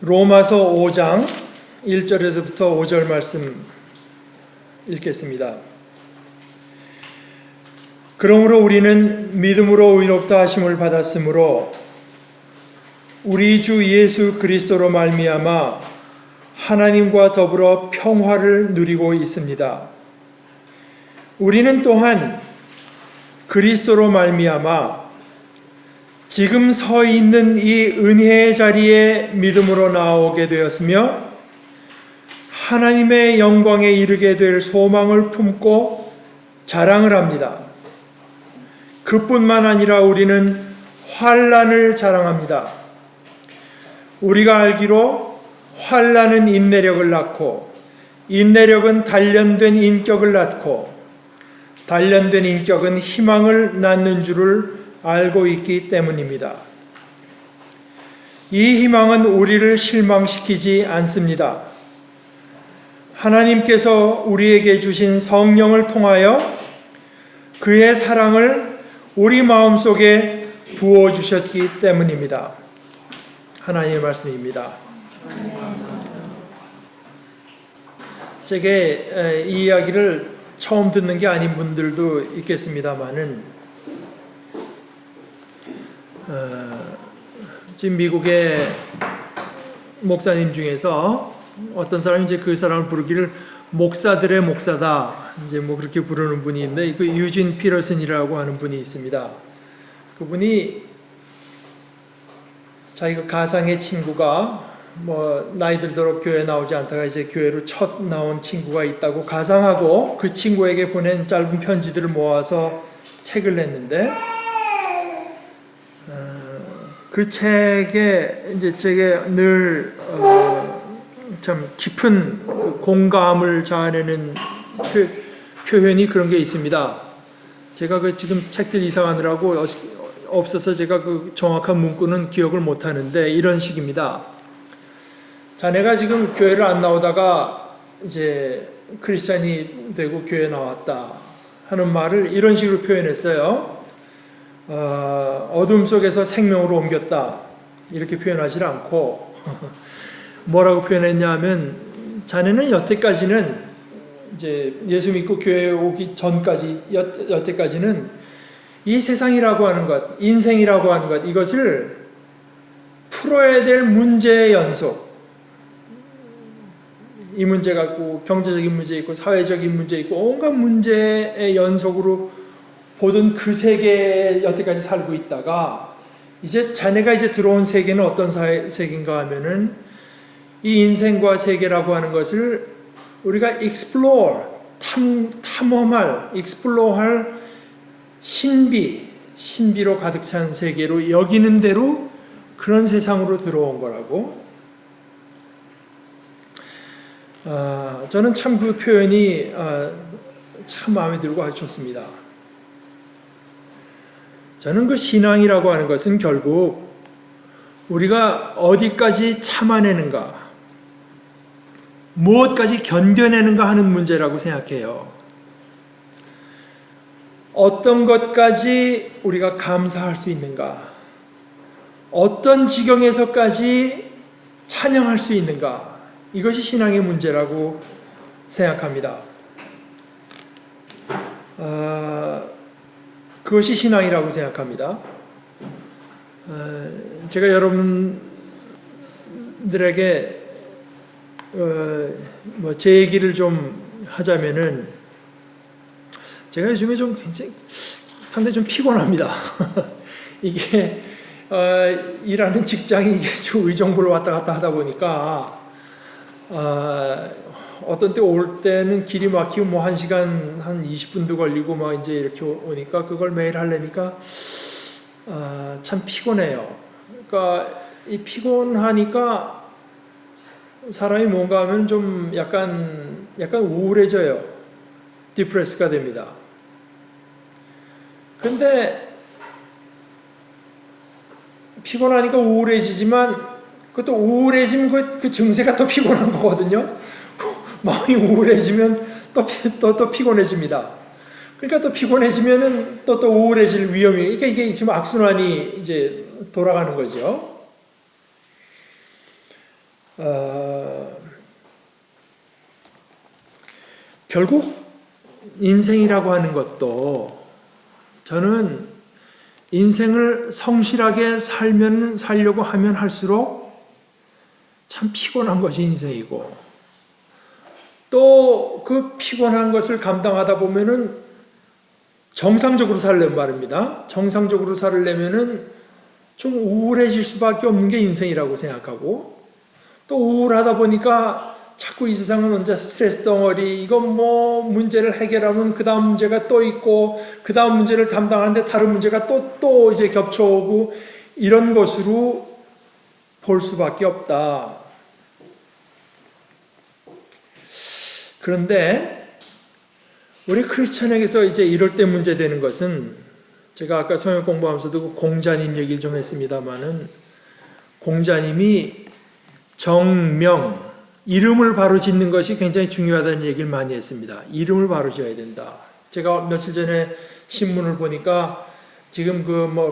로마서 5장 1절에서부터 5절 말씀 읽겠습니다. 그러므로 우리는 믿음으로 의롭다 하심을 받았으므로 우리 주 예수 그리스도로 말미암아 하나님과 더불어 평화를 누리고 있습니다. 우리는 또한 그리스도로 말미암아 지금 서 있는 이 은혜의 자리에 믿음으로 나오게 되었으며 하나님의 영광에 이르게 될 소망을 품고 자랑을 합니다. 그뿐만 아니라 우리는 환난을 자랑합니다. 우리가 알기로 환난은 인내력을 낳고 인내력은 단련된 인격을 낳고 단련된 인격은 희망을 낳는 줄을 알고 있기 때문입니다. 이 희망은 우리를 실망시키지 않습니다. 하나님께서 우리에게 주신 성령을 통하여 그의 사랑을 우리 마음속에 부어주셨기 때문입니다. 하나님의 말씀입니다. 제게 이 이야기를 처음 듣는 게 아닌 분들도 있겠습니다만은 지금 미국의 목사님 중에서 어떤 사람이 이제 그 사람을 부르기를 목사들의 목사다 이제 뭐 그렇게 부르는 분이 있는데 그 유진 피터슨이라고 하는 분이 있습니다. 그분이 자기가 가상의 친구가 뭐 나이 들도록 교회 나오지 않다가 이제 교회로 첫 나온 친구가 있다고 가상하고 그 친구에게 보낸 짧은 편지들을 모아서 책을 냈는데 그 책에 이제 제게 늘 참 깊은 공감을 자아내는 표현이 그런 게 있습니다. 제가 그 지금 책들 이사하느라고 없어서 제가 그 정확한 문구는 기억을 못 하는데 이런 식입니다. 자네가 지금 교회를 안 나오다가 이제 크리스찬이 되고 교회에 나왔다 하는 말을 이런 식으로 표현했어요. 어둠 속에서 생명으로 옮겼다 이렇게 표현하지 않고 뭐라고 표현했냐면 자네는 여태까지는 이제 예수 믿고 교회에 오기 전까지 여태까지는 이 세상이라고 하는 것, 인생이라고 하는 것 이것을 풀어야 될 문제의 연속. 이 문제 갖고 경제적인 문제 있고 사회적인 문제 있고 온갖 문제의 연속으로 보던 그 세계에 여태까지 살고 있다가 이제 자네가 이제 들어온 세계는 어떤 세계인가 하면은 이 인생과 세계라고 하는 것을 우리가 explore, 탐험할, explore할 신비로 가득 찬 세계로 여기는 대로 그런 세상으로 들어온 거라고. 저는 참 그 표현이 참 마음에 들고 아주 좋습니다. 저는 그 신앙이라고 하는 것은 결국 우리가 어디까지 참아내는가, 무엇까지 견뎌내는가 하는 문제라고 생각해요. 어떤 것까지 우리가 감사할 수 있는가, 어떤 지경에서까지 찬양할 수 있는가, 이것이 신앙의 문제라고 생각합니다. 그것이 신앙이라고 생각합니다. 제가 여러분들에게 제 얘기를 좀 하자면은 제가 요즘에 좀 굉장히 상당히 좀 피곤합니다. 이게 일하는 직장이 이게 좀 의정부를 왔다 갔다 하다 보니까 어떤 때 올 때는 길이 막히고 뭐 1시간 한 20분도 걸리고 막 이제 이렇게 오니까 그걸 매일 하려니까 참 피곤해요. 그러니까 이 피곤하니까 사람이 뭔가 하면 좀 약간 우울해져요. 디프레스가 됩니다. 근데 피곤하니까 우울해지지만 그것도 우울해지면 그 증세가 또 피곤한 거거든요. 마음이 우울해지면 또 피곤해집니다. 그러니까 또 피곤해지면은 또 우울해질 위험이. 그러니까 이게 지금 악순환이 이제 돌아가는 거죠. 결국 인생이라고 하는 것도 저는 인생을 성실하게 살려고 하면 할수록 참 피곤한 것이 인생이고, 또 그 피곤한 것을 감당하다 보면은 정상적으로 살려면 말입니다. 정상적으로 살려면은 좀 우울해질 수밖에 없는 게 인생이라고 생각하고, 또 우울하다 보니까 자꾸 이 세상은 혼자 스트레스 덩어리, 이건 뭐 문제를 해결하면 그 다음 문제가 또 있고, 그 다음 문제를 담당하는데 다른 문제가 또 이제 겹쳐오고, 이런 것으로 볼 수밖에 없다. 그런데 우리 크리스천에게서 이제 이럴 때 문제되는 것은, 제가 아까 성경 공부하면서도 공자님 얘기를 좀 했습니다마는, 공자님이 정명, 이름을 바로 짓는 것이 굉장히 중요하다는 얘기를 많이 했습니다. 이름을 바로 지어야 된다. 제가 며칠 전에 신문을 보니까 지금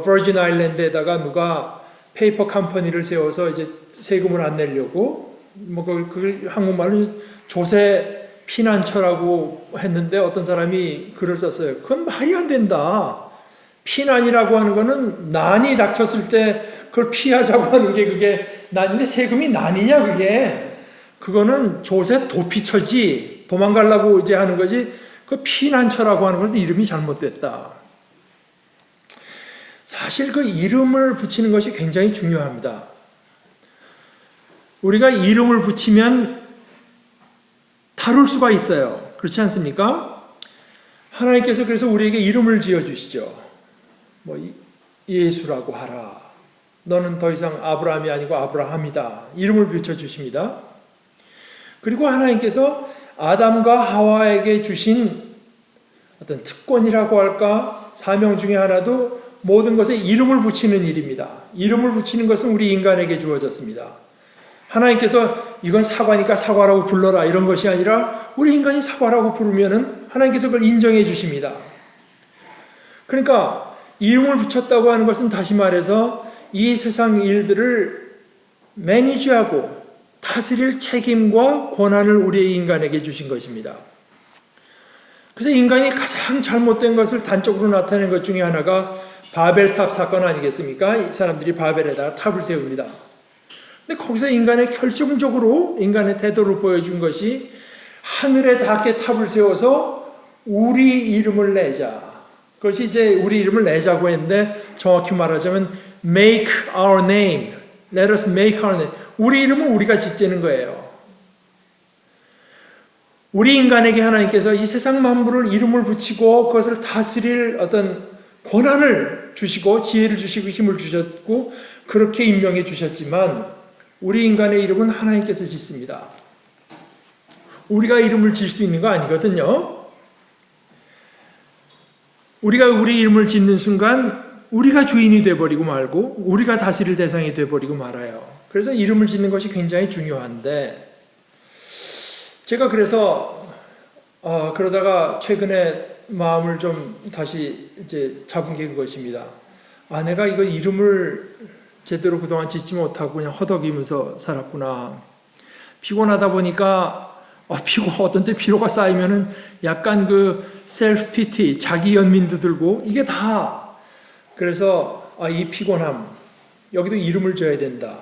버진 아일랜드에다가 누가 페이퍼 컴퍼니를 세워서 이제 세금을 안 내려고 그걸 한국말로 조세 피난처라고 했는데, 어떤 사람이 글을 썼어요. 그건 말이 안 된다. 피난이라고 하는 거는 난이 닥쳤을 때 그걸 피하자고 하는 게 그게 난인데, 세금이 난이냐 그게. 그거는 조세 도피처지, 도망가려고 이제 하는 거지, 그 피난처라고 하는 것은 이름이 잘못됐다. 사실 그 이름을 붙이는 것이 굉장히 중요합니다. 우리가 이름을 붙이면 다룰 수가 있어요. 그렇지 않습니까? 하나님께서 그래서 우리에게 이름을 지어주시죠. 예수라고 하라. 너는 더 이상 아브라함이 아니고 아브라함이다. 이름을 붙여주십니다. 그리고 하나님께서 아담과 하와에게 주신 어떤 특권이라고 할까, 사명 중에 하나도 모든 것에 이름을 붙이는 일입니다. 이름을 붙이는 것은 우리 인간에게 주어졌습니다. 하나님께서 이건 사과니까 사과라고 불러라 이런 것이 아니라, 우리 인간이 사과라고 부르면은 하나님께서 그걸 인정해 주십니다. 그러니까 이름을 붙였다고 하는 것은, 다시 말해서 이 세상 일들을 매니지하고 다스릴 책임과 권한을 우리 인간에게 주신 것입니다. 그래서 인간이 가장 잘못된 것을 단적으로 나타낸 것 중에 하나가 바벨탑 사건 아니겠습니까? 이 사람들이 바벨에다가 탑을 세웁니다. 근데 거기서 인간의 결정적으로 인간의 태도를 보여준 것이, 하늘에 닿게 탑을 세워서 우리 이름을 내자. 그것이 이제 우리 이름을 내자고 했는데, 정확히 말하자면 make our name. Let us make our name. 우리 이름은 우리가 짓자는 거예요. 우리 인간에게 하나님께서 이 세상 만물을 이름을 붙이고 그것을 다스릴 어떤 권한을 주시고 지혜를 주시고 힘을 주셨고 그렇게 임명해 주셨지만, 우리 인간의 이름은 하나님께서 짓습니다. 우리가 이름을 질 수 있는 거 아니거든요. 우리가 우리 이름을 짓는 순간 우리가 주인이 되어버리고 말고, 우리가 다스릴 대상이 되어버리고 말아요. 그래서 이름을 짓는 것이 굉장히 중요한데, 제가 그래서 그러다가 최근에 마음을 좀 다시 이제 잡은 게 그것입니다. 내가 이거 이름을 제대로 그동안 짓지 못하고 그냥 허덕이면서 살았구나. 피곤하다 보니까 어떤 때 피로가 쌓이면은 약간 그 셀프 피티, 자기 연민도 들고, 이게 다. 그래서 이 피곤함, 여기도 이름을 줘야 된다.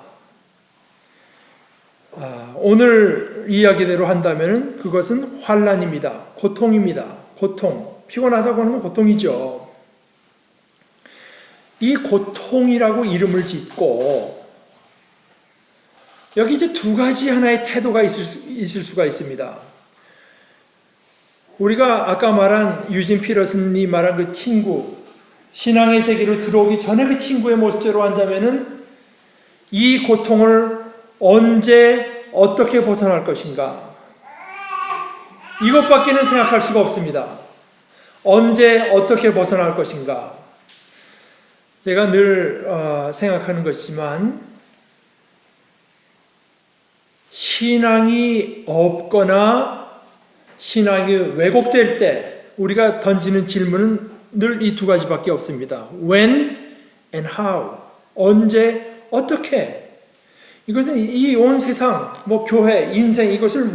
오늘 이야기대로 한다면은 그것은 환난입니다. 고통입니다. 고통. 피곤하다고 하는 건 고통이죠. 이 고통이라고 이름을 짓고, 여기 이제 두 가지 하나의 태도가 있을 수가 있습니다. 우리가 아까 말한 유진 피터슨이 말한 그 친구, 신앙의 세계로 들어오기 전에 그 친구의 모습대로 한다면은 이 고통을 언제 어떻게 벗어날 것인가, 이것밖에는 생각할 수가 없습니다. 언제 어떻게 벗어날 것인가. 제가 늘 생각하는 것이지만, 신앙이 없거나 신앙이 왜곡될 때 우리가 던지는 질문은 늘 이 두 가지밖에 없습니다. When and how. 언제, 어떻게. 이것은 이 온 세상, 교회, 인생 이것을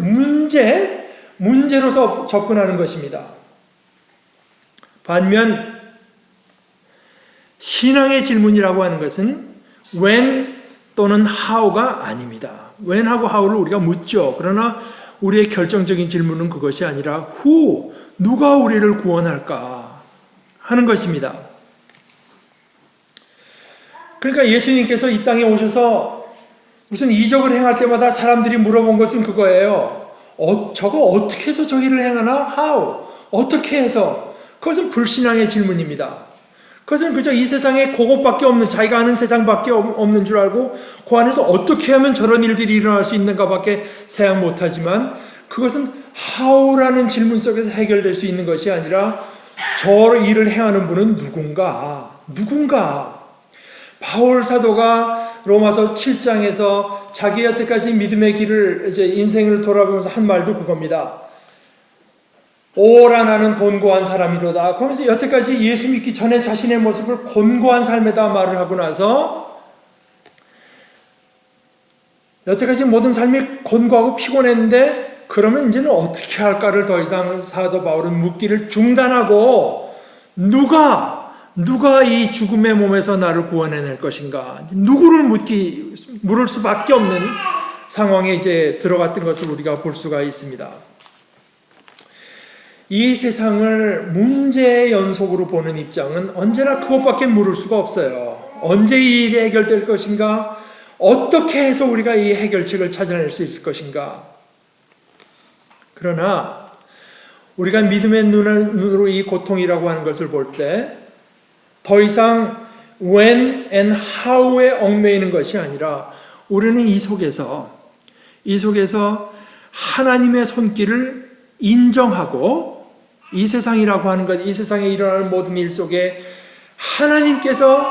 문제로서 접근하는 것입니다. 반면 신앙의 질문이라고 하는 것은 when 또는 how가 아닙니다. when하고 how를 우리가 묻죠. 그러나 우리의 결정적인 질문은 그것이 아니라 who, 누가 우리를 구원할까 하는 것입니다. 그러니까 예수님께서 이 땅에 오셔서 무슨 이적을 행할 때마다 사람들이 물어본 것은 그거예요. 저거 어떻게 해서 저희를 행하나? how, 어떻게 해서? 그것은 불신앙의 질문입니다. 그것은 그저 이 세상에 그것밖에 없는, 자기가 아는 세상밖에 없는 줄 알고 그 안에서 어떻게 하면 저런 일들이 일어날 수 있는가밖에 생각 못하지만 그것은 how라는 질문 속에서 해결될 수 있는 것이 아니라 저 일을 행하는 분은 누군가? 바울 사도가 로마서 7장에서 자기 여태까지 믿음의 길을 인생을 돌아보면서 한 말도 그겁니다. 오라 나는 곤고한 사람이로다. 그러면서 여태까지 예수 믿기 전에 자신의 모습을 곤고한 삶에다 말을 하고 나서 여태까지 모든 삶이 곤고하고 피곤했는데 그러면 이제는 어떻게 할까를 더 이상 사도 바울은 묻기를 중단하고 누가 이 죽음의 몸에서 나를 구원해낼 것인가? 누구를 물을 수밖에 없는 상황에 이제 들어갔던 것을 우리가 볼 수가 있습니다. 이 세상을 문제의 연속으로 보는 입장은 언제나 그것밖에 물을 수가 없어요. 언제 이 일이 해결될 것인가? 어떻게 해서 우리가 이 해결책을 찾아낼 수 있을 것인가? 그러나 우리가 믿음의 눈으로 이 고통이라고 하는 것을 볼 때 더 이상 when and how에 얽매이는 것이 아니라 우리는 이 속에서 하나님의 손길을 인정하고 이 세상이라고 하는 것, 이 세상에 일어나는 모든 일 속에 하나님께서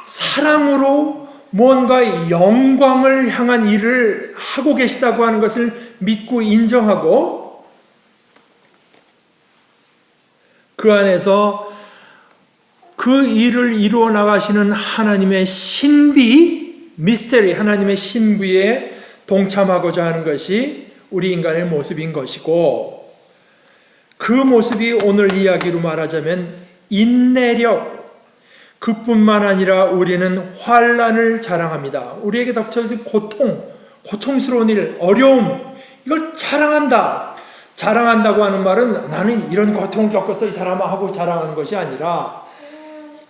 사랑으로 뭔가 영광을 향한 일을 하고 계시다고 하는 것을 믿고 인정하고 그 안에서 그 일을 이루어 나가시는 하나님의 신비, 미스테리, 하나님의 신비에 동참하고자 하는 것이 우리 인간의 모습인 것이고 그 모습이 오늘 이야기로 말하자면 인내력, 그뿐만 아니라 우리는 환난을 자랑합니다. 우리에게 닥쳐진 고통스러운 일, 어려움, 이걸 자랑한다고 하는 말은 나는 이런 고통을 겪었어 이 사람아 하고 자랑하는 것이 아니라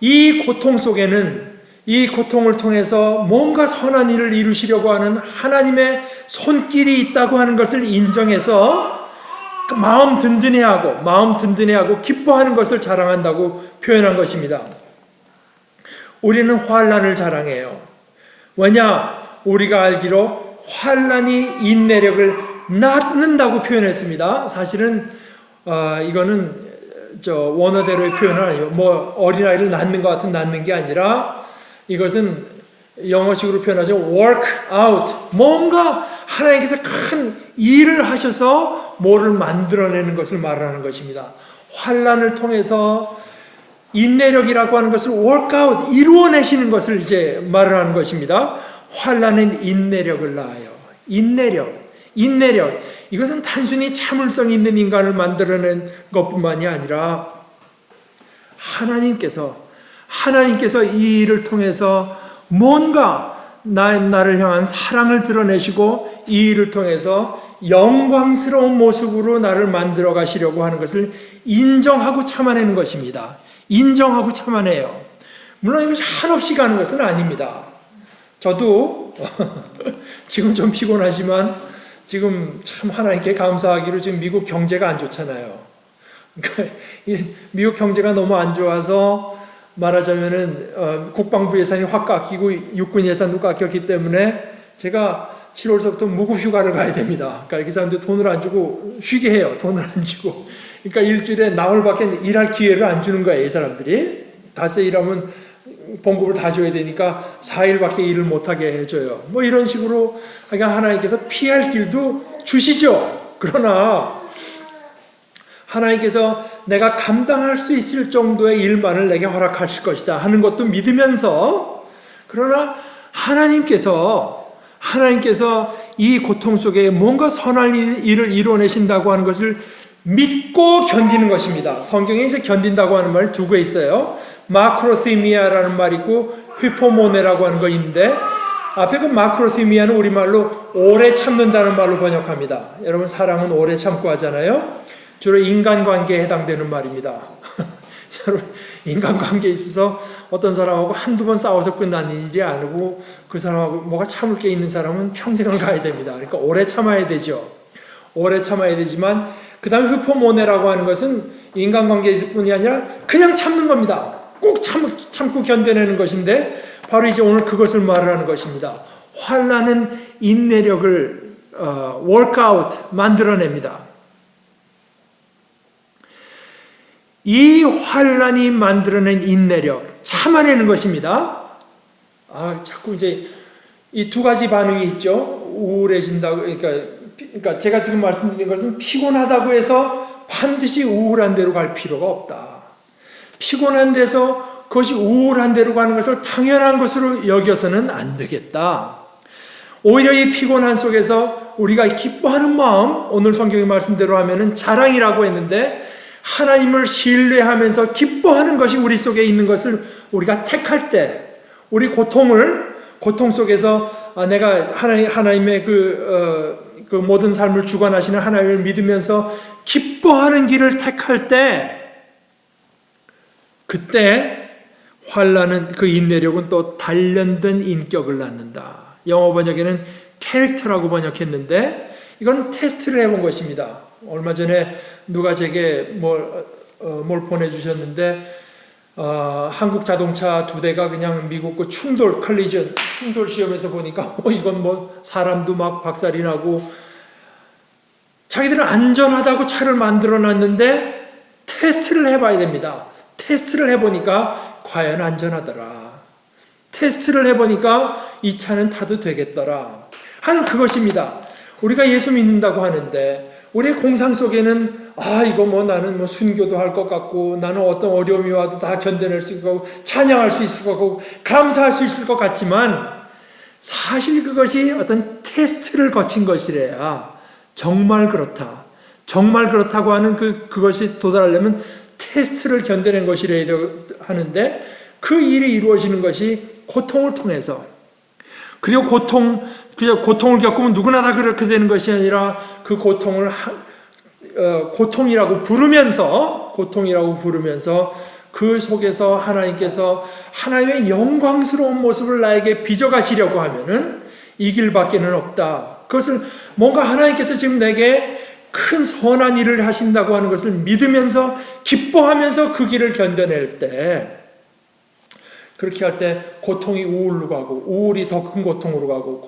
이 고통 속에는 이 고통을 통해서 뭔가 선한 일을 이루시려고 하는 하나님의 손길이 있다고 하는 것을 인정해서 마음 든든해하고 기뻐하는 것을 자랑한다고 표현한 것입니다. 우리는 환난을 자랑해요. 왜냐? 우리가 알기로 환난이 인내력을 낳는다고 표현했습니다. 사실은 이거는 원어대로의 표현은 아니에요. 어린아이를 낳는 것 같은 낳는 게 아니라 이것은 영어식으로 표현하죠. work out. 뭔가 하나님께서 큰 일을 하셔서 뭐를 만들어내는 것을 말하는 것입니다. 환난을 통해서 인내력이라고 하는 것을 work out, 이루어내시는 것을 이제 말을 하는 것입니다. 환난은 인내력을 낳아요. 인내력. 이것은 단순히 참을성 있는 인간을 만들어낸 것뿐만이 아니라 하나님께서 이 일을 통해서 뭔가 나를 향한 사랑을 드러내시고 이 일을 통해서 영광스러운 모습으로 나를 만들어 가시려고 하는 것을 인정하고 참아내는 것입니다. 인정하고 참아내요. 물론 이것이 한없이 가는 것은 아닙니다. 저도 지금 좀 피곤하지만 지금 참 하나님께 감사하기로 지금 미국 경제가 안 좋잖아요. 그러니까 미국 경제가 너무 안 좋아서 말하자면은 국방부 예산이 확 깎이고 육군 예산도 깎였기 때문에 제가 7월서부터 무급 휴가를 가야 됩니다. 그러니까 이 사람들 돈을 안 주고 쉬게 해요. 돈을 안 주고. 그러니까 일주일에 나흘밖에 일할 기회를 안 주는 거예요. 이 사람들이. 닷새 일하면 봉급을 다 줘야 되니까 4일밖에 일을 못하게 해줘요. 이런 식으로 하나님께서 피할 길도 주시죠. 그러나 하나님께서 내가 감당할 수 있을 정도의 일만을 내게 허락하실 것이다 하는 것도 믿으면서 그러나 하나님께서 하나님께서 이 고통 속에 뭔가 선한 일을 이루어내신다고 하는 것을 믿고 견디는 것입니다. 성경에 이제 견딘다고 하는 말이 두 개 있어요. 마크로티미아라는 말이 있고 휘포모네라고 하는 거 있는데, 앞에 그 마크로티미아는 우리말로 오래 참는다는 말로 번역합니다. 여러분, 사랑은 오래 참고 하잖아요. 주로 인간관계에 해당되는 말입니다. 여러분, 인간관계에 있어서 어떤 사람하고 한두 번 싸워서 끝나는 일이 아니고 그 사람하고 뭐가 참을 게 있는 사람은 평생을 가야 됩니다. 그러니까 오래 참아야 되죠. 오래 참아야 되지만 그 다음에 휘포모네라고 하는 것은 인간관계에 있을 뿐이 아니라 그냥 참는 겁니다. 꼭 참고 견뎌내는 것인데, 바로 이제 오늘 그것을 말하는 것입니다. 환난은 인내력을 워크아웃 만들어냅니다. 이 환난이 만들어낸 인내력, 참아내는 것입니다. 자꾸 이제 이 두 가지 반응이 있죠. 우울해진다고, 그러니까 제가 지금 말씀드린 것은 피곤하다고 해서 반드시 우울한 데로 갈 필요가 없다. 피곤한 데서 그것이 우울한 데로 가는 것을 당연한 것으로 여겨서는 안 되겠다. 오히려 이 피곤한 속에서 우리가 기뻐하는 마음, 오늘 성경의 말씀대로 하면은 자랑이라고 했는데, 하나님을 신뢰하면서 기뻐하는 것이 우리 속에 있는 것을 우리가 택할 때, 우리 고통 속에서 내가 하나님의 그 모든 삶을 주관하시는 하나님을 믿으면서 기뻐하는 길을 택할 때, 그때 환난은, 그 인내력은 또 단련된 인격을 낳는다. 영어 번역에는 캐릭터라고 번역했는데, 이건 테스트를 해본 것입니다. 얼마 전에 누가 제게 뭘 보내주셨는데, 한국 자동차 2대가 그냥 미국 그 충돌 시험에서 보니까 이건 사람도 막 박살이 나고, 자기들은 안전하다고 차를 만들어 놨는데 테스트를 해봐야 됩니다. 테스트를 해보니까 과연 안전하더라. 테스트를 해보니까 이 차는 타도 되겠더라 하는 그것입니다. 우리가 예수 믿는다고 하는데 우리의 공상 속에는 이거 나는 순교도 할 것 같고, 나는 어떤 어려움이 와도 다 견뎌낼 수 있고, 찬양할 수 있을 것 같고, 감사할 수 있을 것 같지만, 사실 그것이 어떤 테스트를 거친 것이래야 정말 그렇다. 정말 그렇다고 하는 그것이 도달하려면 테스트를 견뎌낸 것이래야 하는데, 그 일이 이루어지는 것이 고통을 통해서, 그리고 고통을 겪으면 누구나 다 그렇게 되는 것이 아니라 그 고통을 고통이라고 부르면서 그 속에서 하나님께서 하나님의 영광스러운 모습을 나에게 빚어가시려고 하면은 이 길밖에는 없다. 그것을 뭔가 하나님께서 지금 내게 큰 선한 일을 하신다고 하는 것을 믿으면서 기뻐하면서 그 길을 견뎌낼 때, 그렇게 할 때 고통이 우울로 가고, 우울이 더 큰 고통으로 가고,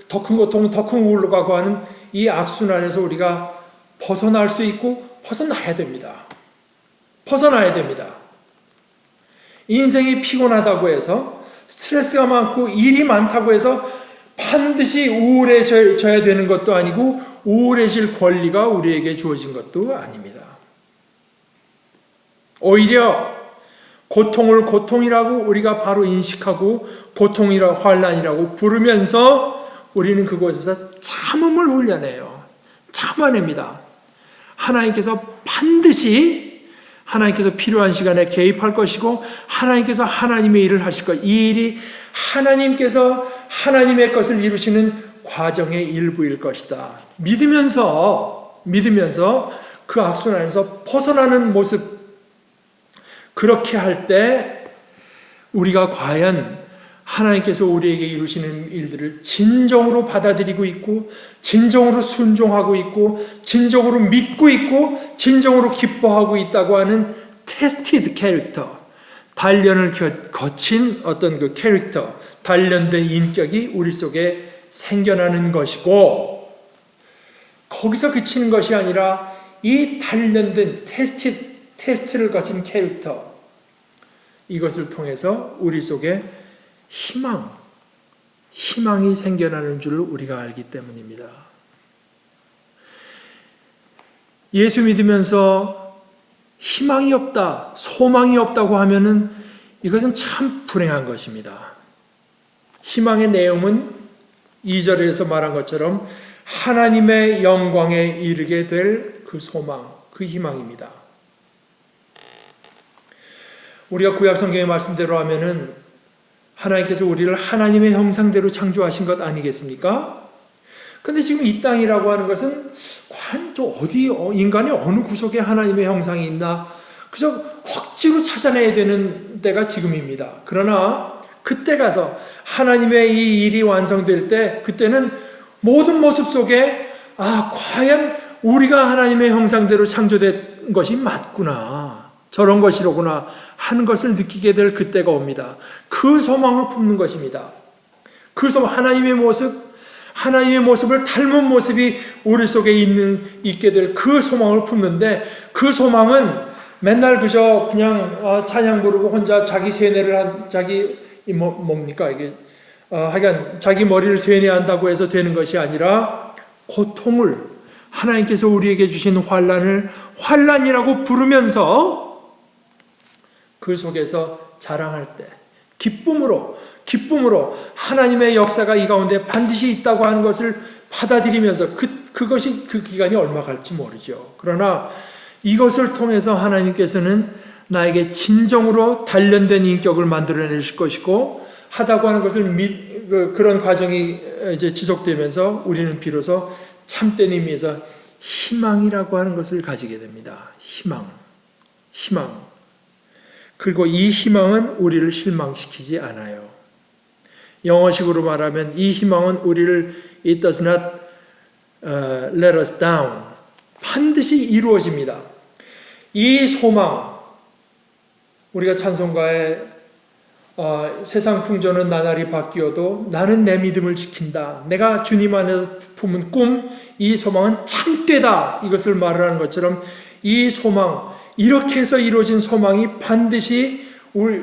더 큰 고통은 더 큰 우울로 가고 하는 이 악순환에서 우리가 벗어날 수 있고 벗어나야 됩니다. 벗어나야 됩니다. 인생이 피곤하다고 해서, 스트레스가 많고 일이 많다고 해서 반드시 우울해져야 되는 것도 아니고 우울해질 권리가 우리에게 주어진 것도 아닙니다. 오히려 고통을 고통이라고 우리가 바로 인식하고 환난이라고 부르면서 우리는 그곳에서 참음을 훈련해요. 참아냅니다. 하나님께서 필요한 시간에 개입할 것이고, 하나님께서 하나님의 일을 하실 것, 이 일이 하나님께서 하나님의 것을 이루시는 과정의 일부일 것이다. 믿으면서 그 악순환에서 벗어나는 모습, 그렇게 할 때 우리가 과연 하나님께서 우리에게 이루시는 일들을 진정으로 받아들이고 있고, 진정으로 순종하고 있고, 진정으로 믿고 있고, 진정으로 기뻐하고 있다고 하는 테스티드 캐릭터, 단련을 거친 어떤 그 캐릭터, 단련된 인격이 우리 속에 생겨나는 것이고, 거기서 그치는 것이 아니라 이 단련된 테스트를 거친 캐릭터, 이것을 통해서 우리 속에 희망이 생겨나는 줄 우리가 알기 때문입니다. 예수 믿으면서 희망이 없다, 소망이 없다고 하면은 이것은 참 불행한 것입니다. 희망의 내용은 2절에서 말한 것처럼 하나님의 영광에 이르게 될 그 소망, 그 희망입니다. 우리가 구약 성경의 말씀대로 하면은 하나님께서 우리를 하나님의 형상대로 창조하신 것 아니겠습니까? 근데 지금 이 땅이라고 하는 것은 과연 어디 인간의 어느 구석에 하나님의 형상이 있나 그저 억지로 찾아내야 되는 때가 지금입니다. 그러나 그때 가서 하나님의 이 일이 완성될 때 그때는 모든 모습 속에 과연 우리가 하나님의 형상대로 창조된 것이 맞구나, 저런 것이로구나 하는 것을 느끼게 될 그때가 옵니다. 그 소망을 품는 것입니다. 그 소망, 하나님의 모습을 닮은 모습이 우리 속에 있게 될 그 소망을 품는데, 그 소망은 맨날 그저 그냥 찬양 부르고 혼자 자기 세뇌를 뭡니까 이게 하여간 자기 머리를 세뇌한다고 해서 되는 것이 아니라, 고통을 하나님께서 우리에게 주신 환난을 환난이라고 부르면서 그 속에서 자랑할 때 기쁨으로 하나님의 역사가 이 가운데 반드시 있다고 하는 것을 받아들이면서 그것이 그 기간이 얼마 갈지 모르죠. 그러나 이것을 통해서 하나님께서는 나에게 진정으로 단련된 인격을 만들어내실 것이고, 하다고 하는 것을 그런 과정이 이제 지속되면서 우리는 비로소 참된 의미에서 희망이라고 하는 것을 가지게 됩니다. 희망. 그리고 이 희망은 우리를 실망시키지 않아요. 영어식으로 말하면 이 희망은 우리를 it does not let us down. 반드시 이루어집니다. 이 소망, 우리가 찬송가에 세상 풍조는 나날이 바뀌어도 나는 내 믿음을 지킨다, 내가 주님 안에서 품은 꿈, 이 소망은 참되다, 이것을 말하는 것처럼 이 소망, 이렇게 해서 이루어진 소망이 반드시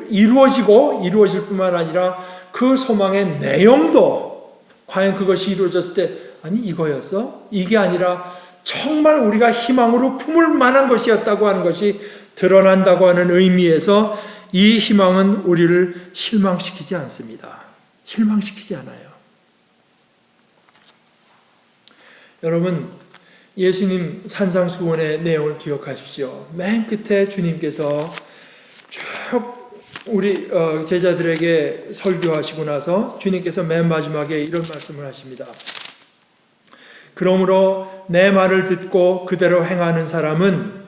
이루어질 뿐만 아니라 그 소망의 내용도 과연 그것이 이루어졌을 때 아니 이거였어? 이게 아니라 정말 우리가 희망으로 품을 만한 것이었다고 하는 것이 드러난다고 하는 의미에서 이 희망은 우리를 실망시키지 않습니다. 실망시키지 않아요. 여러분, 예수님 산상수훈의 내용을 기억하십시오. 맨 끝에 주님께서 쭉 우리 제자들에게 설교하시고 나서 주님께서 맨 마지막에 이런 말씀을 하십니다. 그러므로 내 말을 듣고 그대로 행하는 사람은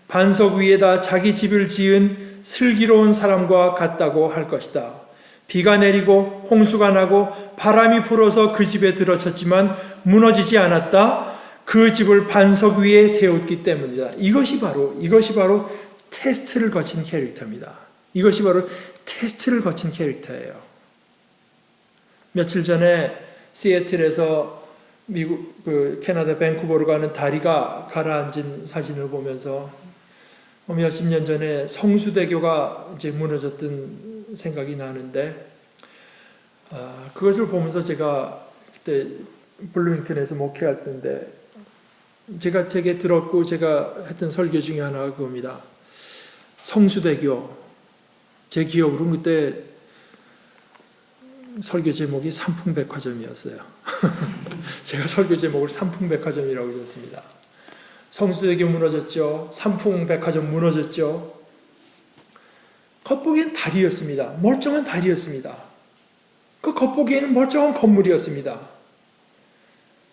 반석 위에다 자기 집을 지은 슬기로운 사람과 같다고 할 것이다. 비가 내리고 홍수가 나고 바람이 불어서 그 집에 들어쳤지만 무너지지 않았다. 그 집을 반석 위에 세웠기 때문이다. 이것이 바로 테스트를 거친 캐릭터입니다. 이것이 바로 테스트를 거친 캐릭터예요. 며칠 전에 시애틀에서 미국 캐나다 밴쿠버로 가는 다리가 가라앉은 사진을 보면서 몇십 년 전에 성수대교가 이제 무너졌던 생각이 나는데, 그것을 보면서 제가 그때 블루밍턴에서 목회할 때인데 제가 되게 들었고 제가 했던 설교 중에 하나가 그겁니다. 성수대교. 제 기억으로는 그때 설교 제목이 삼풍백화점이었어요. 제가 설교 제목을 삼풍백화점이라고 지었습니다. 성수대교 무너졌죠. 삼풍백화점 무너졌죠. 겉보기엔 다리였습니다. 멀쩡한 다리였습니다. 그 겉보기에는 멀쩡한 건물이었습니다.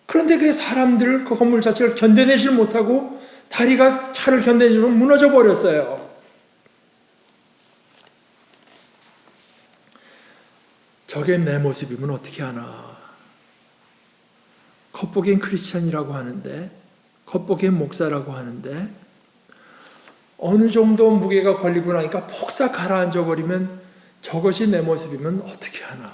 그런데 그 사람들, 그 건물 자체를 견뎌내질 못하고 다리가 차를 견뎌내지 못하고 무너져 버렸어요. 저게 내 모습이면 어떻게 하나. 겉보기엔 크리스찬이라고 하는데, 겉보기엔 목사라고 하는데, 어느 정도 무게가 걸리고 나니까 폭삭 가라앉아 버리면 저것이 내 모습이면 어떻게 하나.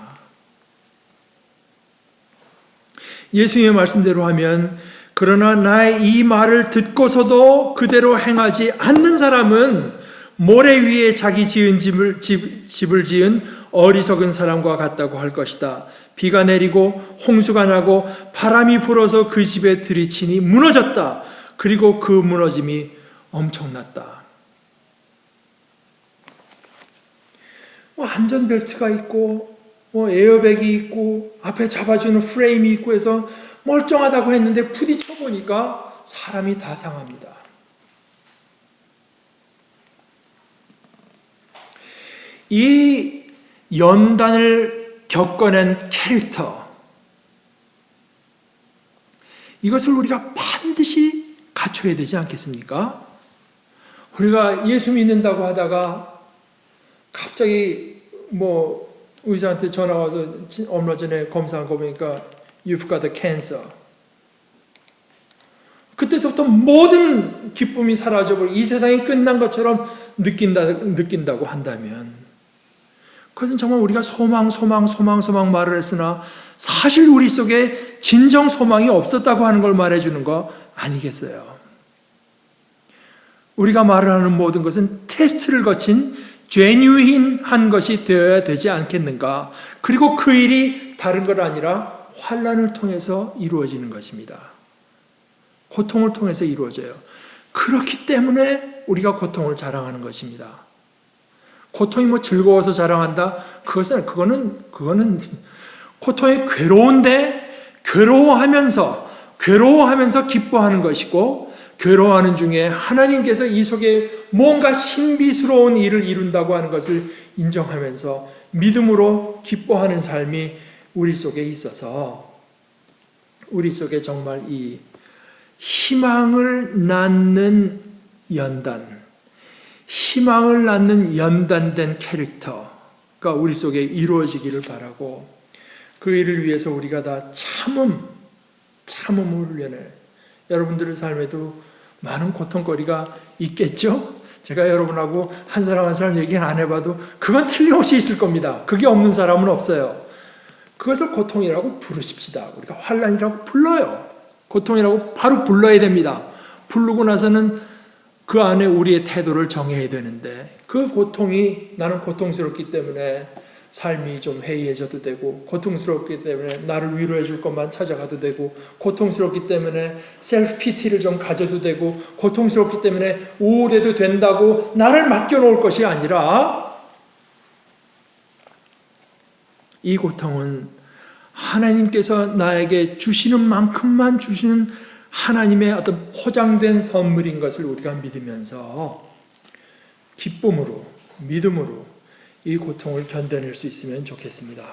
예수님의 말씀대로 하면, 그러나 나의 이 말을 듣고서도 그대로 행하지 않는 사람은 모래 위에 자기 지은 집을 지은 어리석은 사람과 같다고 할 것이다. 비가 내리고 홍수가 나고 바람이 불어서 그 집에 들이치니 무너졌다. 그리고 그 무너짐이 엄청났다. 안전벨트가 있고 뭐 에어백이 있고 앞에 잡아주는 프레임이 있고 해서 멀쩡하다고 했는데 부딪혀 보니까 사람이 다 상합니다. 이 연단을 겪어낸 캐릭터, 이것을 우리가 반드시 갖춰야 되지 않겠습니까? 우리가 예수 믿는다고 하다가 갑자기 뭐 의사한테 전화 와서 얼마 전에 검사한 거 보니까 You've got a cancer. 그때서부터 모든 기쁨이 사라져버리고 이 세상이 끝난 것처럼 느낀다고 한다면, 그것은 정말 우리가 소망 말을 했으나 사실 우리 속에 진정 소망이 없었다고 하는 걸 말해주는 거 아니겠어요? 우리가 말을 하는 모든 것은 테스트를 거친 제뉴인한 것이 되어야 되지 않겠는가? 그리고 그 일이 다른 것 아니라 환난을 통해서 이루어지는 것입니다. 고통을 통해서 이루어져요. 그렇기 때문에 우리가 고통을 자랑하는 것입니다. 고통이 뭐 즐거워서 자랑한다? 그거는 고통이 괴로운데 괴로워하면서 기뻐하는 것이고, 괴로워하는 중에 하나님께서 이 속에 뭔가 신비스러운 일을 이룬다고 하는 것을 인정하면서 믿음으로 기뻐하는 삶이 우리 속에 있어서, 우리 속에 정말 이 희망을 낳는 연단된 캐릭터가 우리 속에 이루어지기를 바라고, 그 일을 위해서 우리가 다 참음을 훈련해. 여러분들의 삶에도 많은 고통거리가 있겠죠? 제가 여러분하고 한 사람 한 사람 얘기 안 해봐도 그건 틀림없이 있을 겁니다. 그게 없는 사람은 없어요. 그것을 고통이라고 부르십시다. 우리가 환난이라고 불러요. 고통이라고 바로 불러야 됩니다. 부르고 나서는 그 안에 우리의 태도를 정해야 되는데, 그 고통이 나는 고통스럽기 때문에 삶이 좀 해이해져도 되고, 고통스럽기 때문에 나를 위로해 줄 것만 찾아가도 되고, 고통스럽기 때문에 셀프 피티를 좀 가져도 되고, 고통스럽기 때문에 우울해도 된다고 나를 맡겨놓을 것이 아니라, 이 고통은 하나님께서 나에게 주시는 만큼만 주시는 하나님의 어떤 포장된 선물인 것을 우리가 믿으면서 기쁨으로, 믿음으로 이 고통을 견뎌낼 수 있으면 좋겠습니다.